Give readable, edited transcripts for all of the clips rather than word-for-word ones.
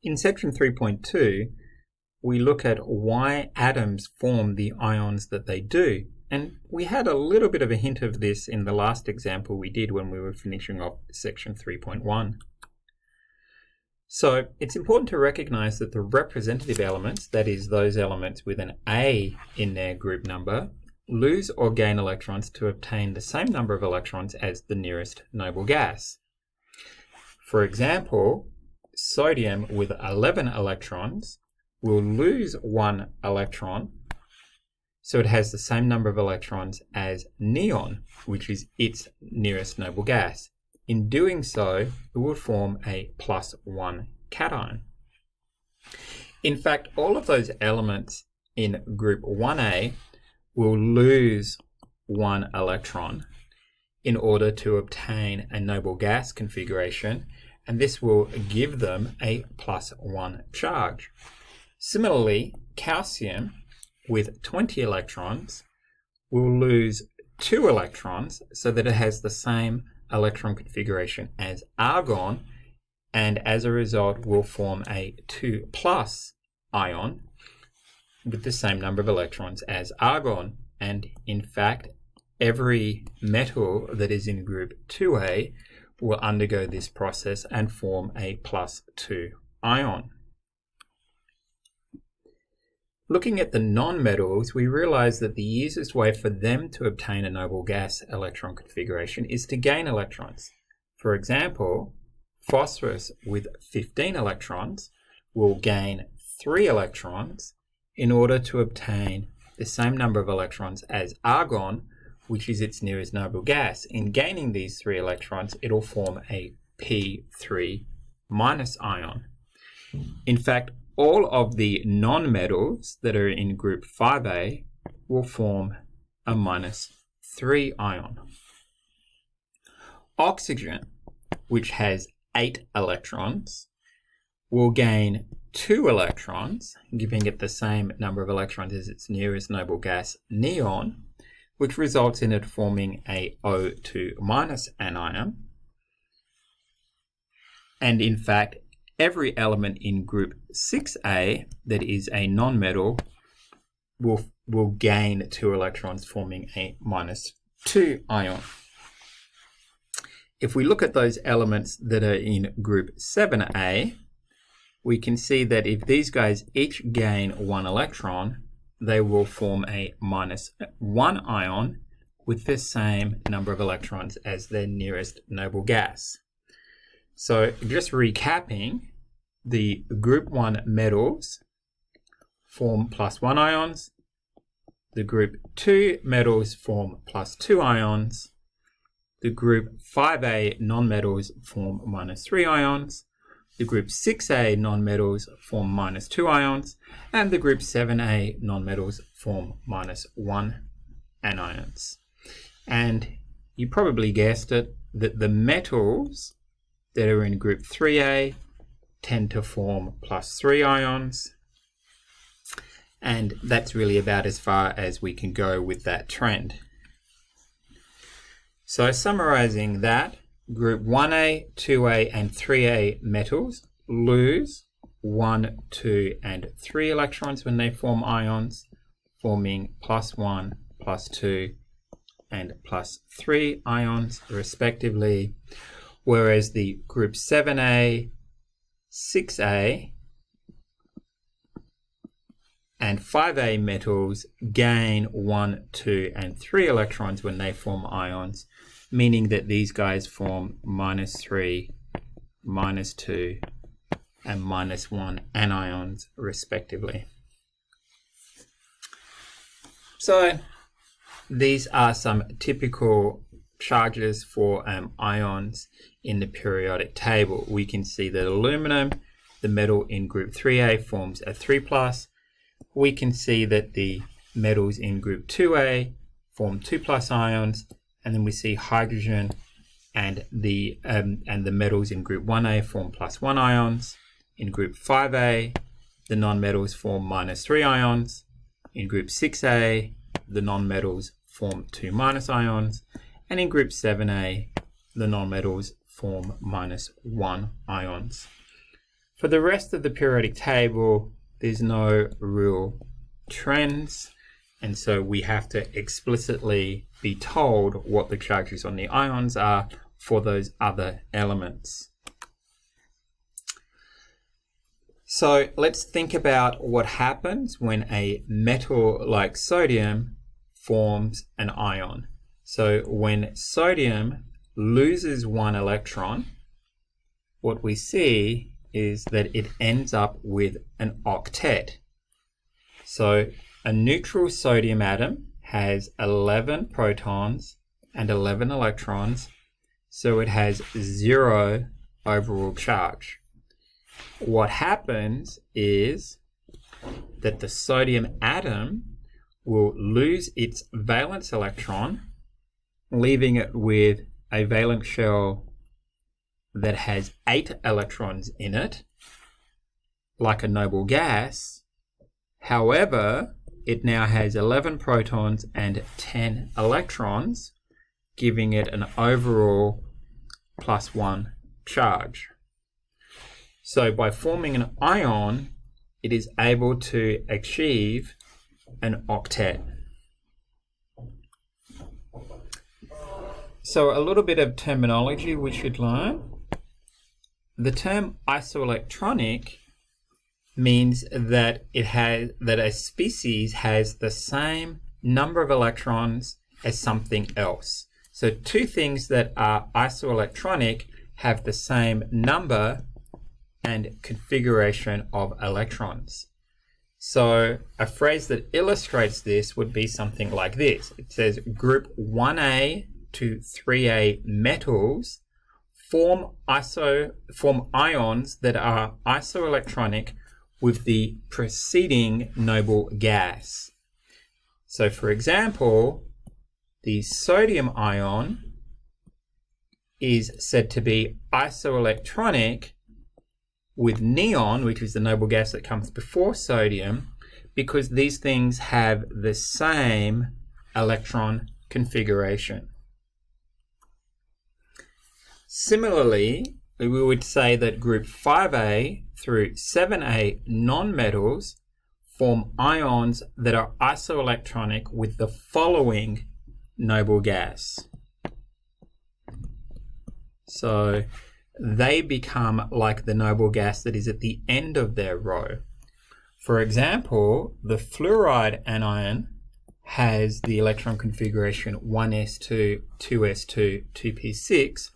In section 3.2, we look at why atoms form the ions that they do. And we had a little bit of a hint of this in the last example we did when we were finishing off section 3.1. So it's important to recognize that the representative elements, that is those elements with an A in their group number, lose or gain electrons to obtain the same number of electrons as the nearest noble gas. For example, sodium with 11 electrons will lose 1 electron, so it has the same number of electrons as neon, which is its nearest noble gas. In doing so, it will form a +1 cation. In fact, all of those elements in group 1A will lose 1 electron in order to obtain a noble gas configuration, and this will give them a +1 charge. Similarly, calcium with 20 electrons will lose 2 electrons so that it has the same electron configuration as argon, and as a result will form a 2+ ion with the same number of electrons as argon. And in fact, every metal that is in group 2A will undergo this process and form a +2 ion. Looking at the non-metals, we realize that the easiest way for them to obtain a noble gas electron configuration is to gain electrons. For example, phosphorus with 15 electrons will gain 3 electrons in order to obtain the same number of electrons as argon, which is its nearest noble gas. In gaining these 3 electrons, it will form a P3- ion. In fact, all of the non-metals that are in group 5A will form a -3 ion. Oxygen, which has 8 electrons, will gain 2 electrons, giving it the same number of electrons as its nearest noble gas, neon, which results in it forming a O2- anion. And in fact, every element in group 6A that is a non-metal will gain 2 electrons, forming a -2 ion. If we look at those elements that are in group 7A, we can see that if these guys each gain 1 electron, they will form a -1 ion with the same number of electrons as their nearest noble gas. So just recapping, the group 1 metals form +1 ions, the group 2 metals form +2 ions, the group 5A non-metals form -3 ions, the group 6A non-metals form -2 ions, and the group 7A non-metals form -1 anions. And you probably guessed it, that the metals that are in group 3A tend to form +3 ions, and that's really about as far as we can go with that trend. So summarizing that, group 1A, 2A, and 3A metals lose 1, 2, and 3 electrons when they form ions, forming +1, +2, and +3 ions respectively, whereas the group 7A, 6A, and 5A metals gain 1, 2, and 3 electrons when they form ions, meaning that these guys form -3, -2, and -1 anions respectively. So these are some typical charges for ions in the periodic table. We can see that aluminum, the metal in group 3A, forms a 3+. We can see that the metals in group 2A form 2+ ions, and then we see hydrogen and the metals in group 1A form +1 ions. In group 5A, the non-metals form -3 ions. In group 6A, the non-metals form 2- ions. And in group 7A, the non-metals form -1 ions. For the rest of the periodic table, there's no real trends, and so we have to explicitly be told what the charges on the ions are for those other elements. So let's think about what happens when a metal like sodium forms an ion. So when sodium loses one electron, what we see is that it ends up with an octet. So a neutral sodium atom has 11 protons and 11 electrons, so it has 0 overall charge. What happens is that the sodium atom will lose its valence electron, leaving it with a valence shell that has 8 electrons in it, like a noble gas. However, it now has 11 protons and 10 electrons, giving it an overall +1 charge. So by forming an ion, it is able to achieve an octet. So a little bit of terminology we should learn. The term isoelectronic means that a species has the same number of electrons as something else. So two things that are isoelectronic have the same number and configuration of electrons. So a phrase that illustrates this would be something like this. It says group 1A to 3A metals form ions that are isoelectronic with the preceding noble gas. So for example, the sodium ion is said to be isoelectronic with neon, which is the noble gas that comes before sodium, because these things have the same electron configuration. Similarly, we would say that group 5A through 7A nonmetals form ions that are isoelectronic with the following noble gas. So they become like the noble gas that is at the end of their row. For example, the fluoride anion has the electron configuration 1s2, 2s2, 2p6,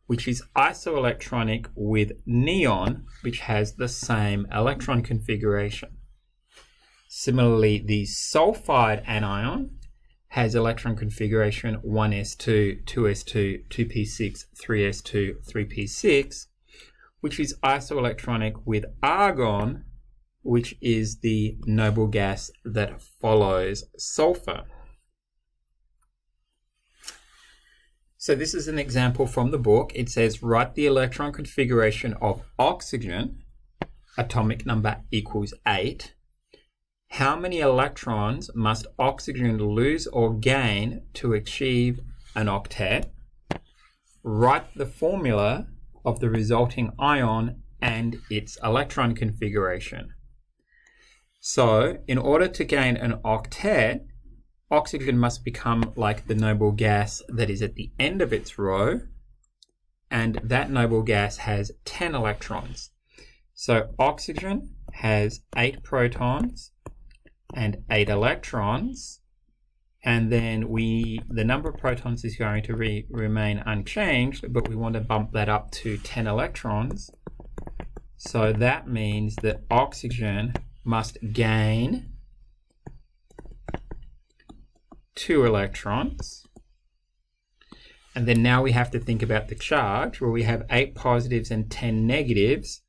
which is isoelectronic with neon, which has the same electron configuration. Similarly, the sulfide anion has electron configuration 1s2, 2s2, 2p6, 3s2, 3p6, which is isoelectronic with argon, which is the noble gas that follows sulfur. So this is an example from the book. It says, write the electron configuration of oxygen, atomic number equals 8. How many electrons must oxygen lose or gain to achieve an octet? Write the formula of the resulting ion and its electron configuration. So, in order to gain an octet, oxygen must become like the noble gas that is at the end of its row, and that noble gas has 10 electrons. So oxygen has 8 protons and 8 electrons, and then the number of protons is going to remain unchanged, but we want to bump that up to 10 electrons. So that means that oxygen must gain 2 electrons. And then now we have to think about the charge, where we have 8 positives and 10 negatives.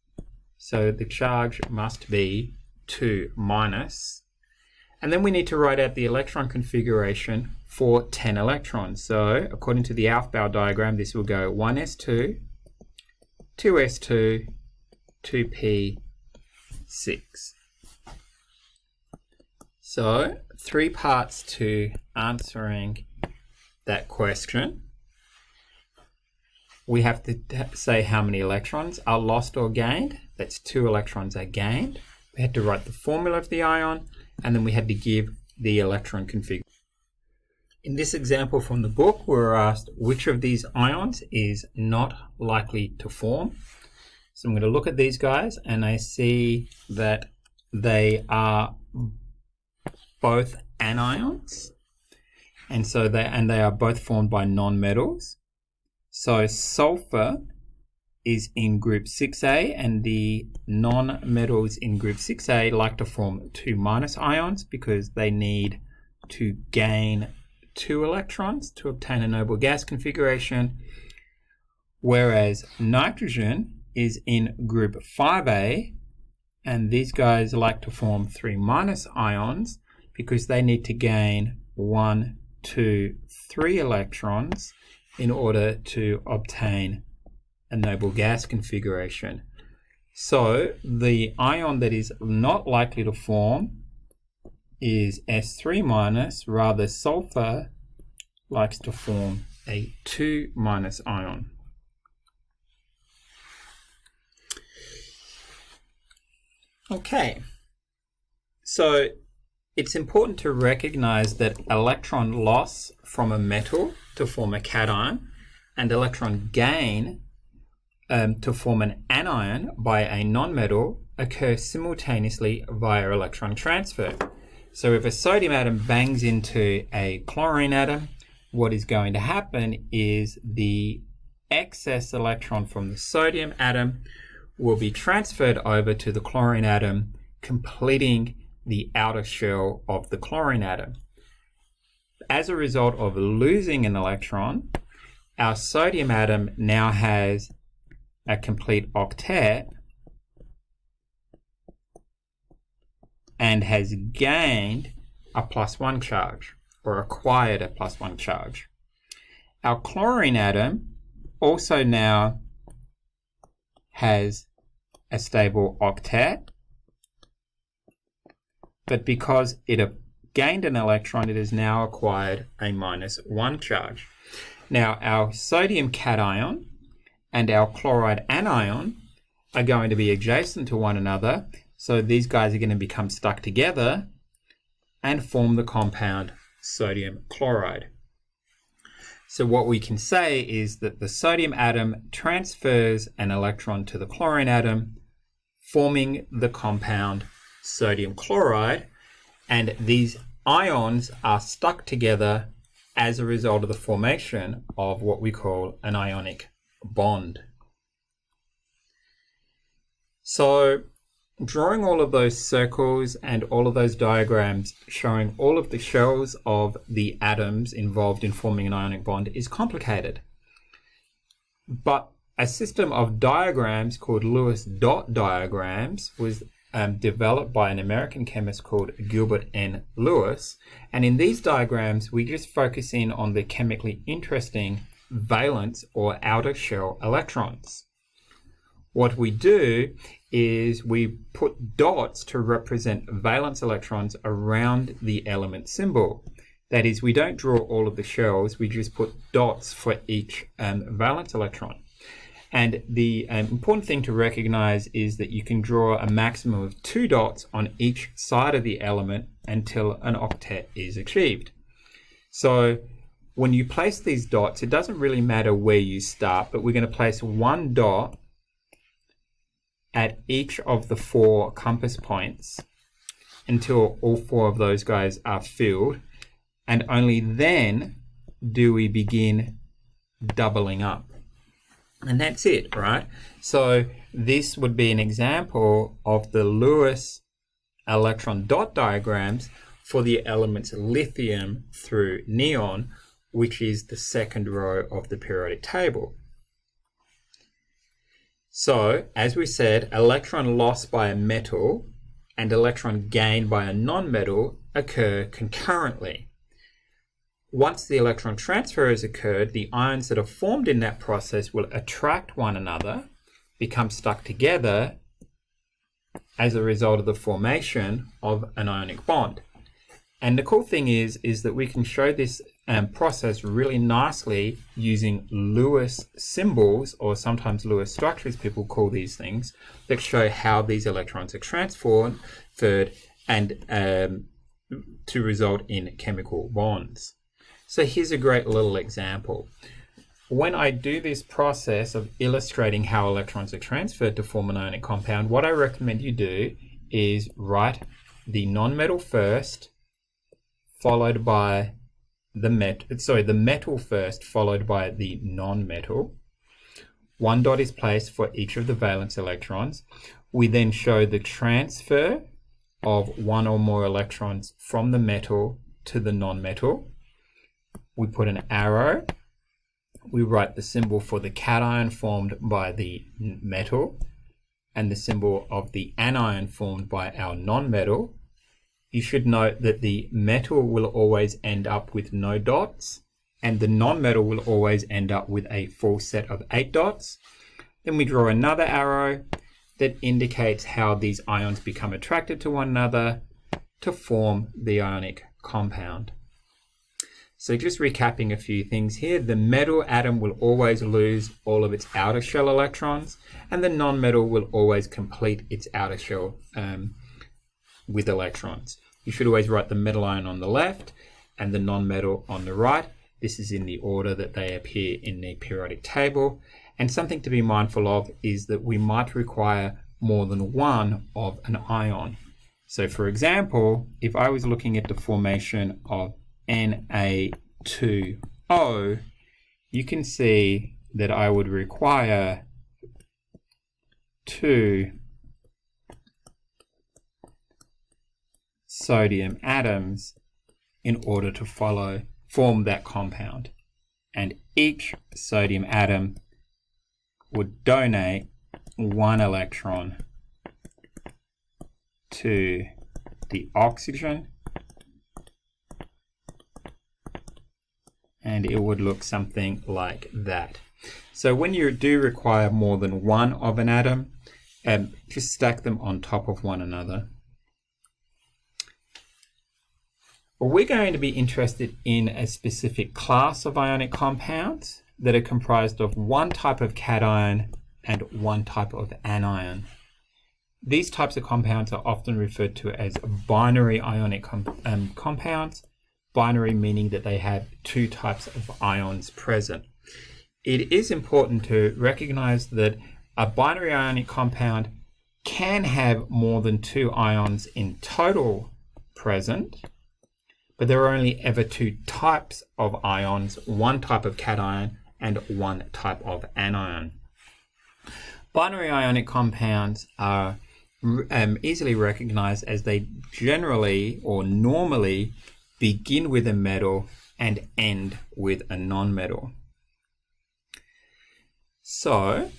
So the charge must be 2 minus. And then we need to write out the electron configuration for 10 electrons. So according to the Aufbau diagram, this will go 1s2, 2s2, 2p6. So 3 parts to answering that question. we have to say how many electrons are lost or gained. That's 2 electrons are gained. We had to write the formula of the ion, and then we had to give the electron configuration. In this example from the book, we were asked which of these ions is not likely to form. So I'm going to look at these guys, and I see that they are both anions, and so they are both formed by nonmetals. So sulfur is in group 6A, and the non-metals in group 6A like to form 2 minus ions because they need to gain 2 electrons to obtain a noble gas configuration, whereas nitrogen is in group 5A, and these guys like to form 3 minus ions because they need to gain 1, 2, 3 electrons in order to obtain a noble gas configuration. So the ion that is not likely to form is S3 minus, rather sulfur likes to form a 2 minus ion. Okay, so it's important to recognize that electron loss from a metal to form a cation and electron gain to form an anion by a nonmetal occur simultaneously via electron transfer. So if a sodium atom bangs into a chlorine atom, what is going to happen is the excess electron from the sodium atom will be transferred over to the chlorine atom, completing the outer shell of the chlorine atom. As a result of losing an electron, our sodium atom now has a complete octet and has gained a +1 charge, or acquired a +1 charge. Our chlorine atom also now has a stable octet, but because it gained an electron, it has now acquired a -1 charge. Now our sodium cation and our chloride anion are going to be adjacent to one another, so these guys are going to become stuck together and form the compound sodium chloride. So what we can say is that the sodium atom transfers an electron to the chlorine atom, forming the compound sodium chloride, and these ions are stuck together as a result of the formation of what we call an ionic bond. So drawing all of those circles and all of those diagrams showing all of the shells of the atoms involved in forming an ionic bond is complicated. But a system of diagrams called Lewis dot diagrams was developed by an American chemist called Gilbert N. Lewis. And in these diagrams, we just focus in on the chemically interesting valence or outer shell electrons. What we do is we put dots to represent valence electrons around the element symbol. That is, we don't draw all of the shells, we just put dots for each valence electron. And the important thing to recognize is that you can draw a maximum of 2 dots on each side of the element until an octet is achieved. So when you place these dots, it doesn't really matter where you start, but we're going to place 1 dot at each of the 4 compass points until all 4 of those guys are filled, and only then do we begin doubling up. And that's it, right? So this would be an example of the Lewis electron dot diagrams for the elements lithium through neon, which is the second row of the periodic table. So, as we said, electron loss by a metal and electron gain by a nonmetal occur concurrently. Once the electron transfer has occurred, the ions that are formed in that process will attract one another, become stuck together as a result of the formation of an ionic bond. And the cool thing is that we can show this process really nicely using Lewis symbols, or sometimes Lewis structures, people call these things, that show how these electrons are transferred and to result in chemical bonds. So here's a great little example. When I do this process of illustrating how electrons are transferred to form an ionic compound, what I recommend you do is write the nonmetal first, followed by the metal first, followed by the nonmetal. One dot is placed for each of the valence electrons. We then show the transfer of one or more electrons from the metal to the nonmetal. We put an arrow. We write the symbol for the cation formed by the metal and the symbol of the anion formed by our nonmetal. You should note that the metal will always end up with no dots, and the nonmetal will always end up with a full set of 8 dots. Then we draw another arrow that indicates how these ions become attracted to one another to form the ionic compound. So just recapping a few things here, the metal atom will always lose all of its outer shell electrons, and the nonmetal will always complete its outer shell with electrons. You should always write the metal ion on the left and the nonmetal on the right. This is in the order that they appear in the periodic table. And something to be mindful of is that we might require more than one of an ion. So for example, if I was looking at the formation of Na2O, you can see that I would require 2 sodium atoms in order to form that compound. And each sodium atom would donate 1 electron to the oxygen, and it would look something like that. So when you do require more than one of an atom, just stack them on top of one another. Well, we're going to be interested in a specific class of ionic compounds that are comprised of one type of cation and one type of anion. These types of compounds are often referred to as binary ionic compounds, binary meaning that they have 2 types of ions present. It is important to recognize that a binary ionic compound can have more than 2 ions in total present, but there are only ever 2 types of ions, one type of cation and one type of anion. Binary ionic compounds are easily recognized as they generally or normally begin with a metal and end with a nonmetal. So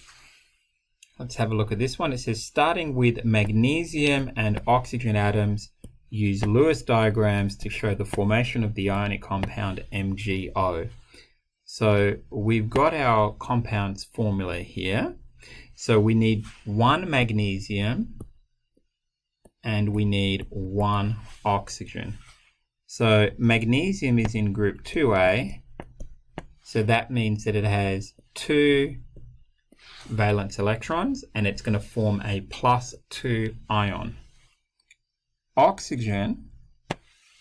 let's have a look at this one. It says starting with magnesium and oxygen atoms, use Lewis diagrams to show the formation of the ionic compound MgO. So we've got our compounds formula here. So we need 1 magnesium and we need 1 oxygen. So magnesium is in group 2A, so that means that it has 2 valence electrons and it's going to form a +2 ion. Oxygen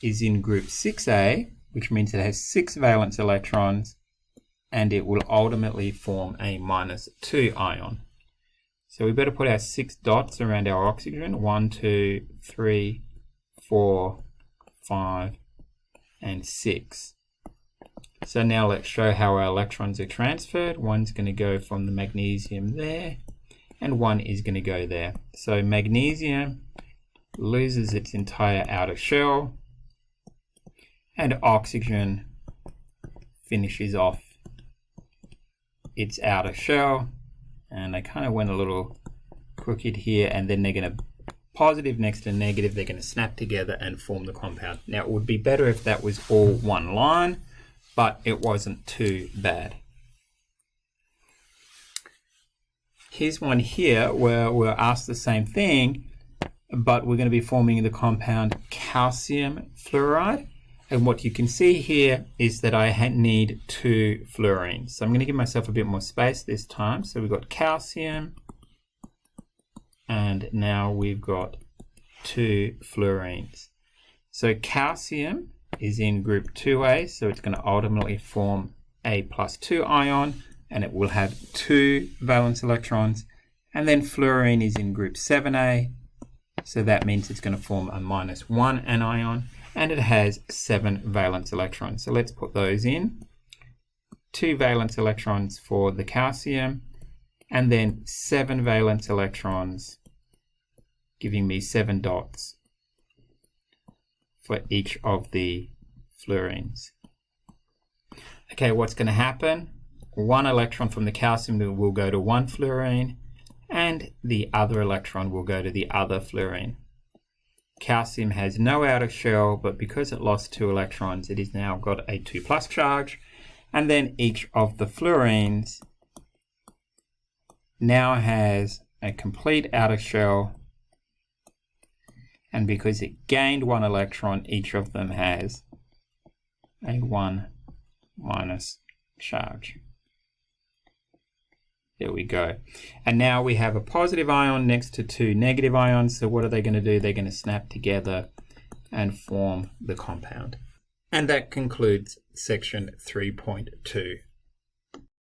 is in group 6A, which means it has 6 valence electrons and it will ultimately form a -2 ion. So we better put our 6 dots around our oxygen. 1, 2, 3, 4, 5, and 6. So now let's show how our electrons are transferred. One's going to go from the magnesium there, and one is going to go there. So magnesium loses its entire outer shell, and oxygen finishes off its outer shell. And I kind of went a little crooked here, and then they're going to positive next to negative, they're going to snap together and form the compound. Now it would be better if that was all one line, but it wasn't too bad. Here's one here where we're asked the same thing, but we're going to be forming the compound calcium fluoride. And what you can see here is that I need 2 fluorines. So I'm going to give myself a bit more space this time. So we've got calcium, and now we've got 2 fluorines. So calcium is in group 2A, so it's going to ultimately form a +2 ion, and it will have 2 valence electrons. And then fluorine is in group 7A, so that means it's going to form a -1 anion, and it has 7 valence electrons. So let's put those in. 2 valence electrons for the calcium, and then 7 valence electrons, giving me 7 dots for each of the fluorines. Okay, what's going to happen? 1 electron from the calcium will go to 1 fluorine, and the other electron will go to the other fluorine. Calcium has no outer shell, but because it lost 2 electrons, it has now got a 2+ charge. And then each of the fluorines now has a complete outer shell, and because it gained 1 electron, each of them has a 1- charge. There we go. And now we have a positive ion next to 2 negative ions. So what are they going to do? They're going to snap together and form the compound. And that concludes section 3.2.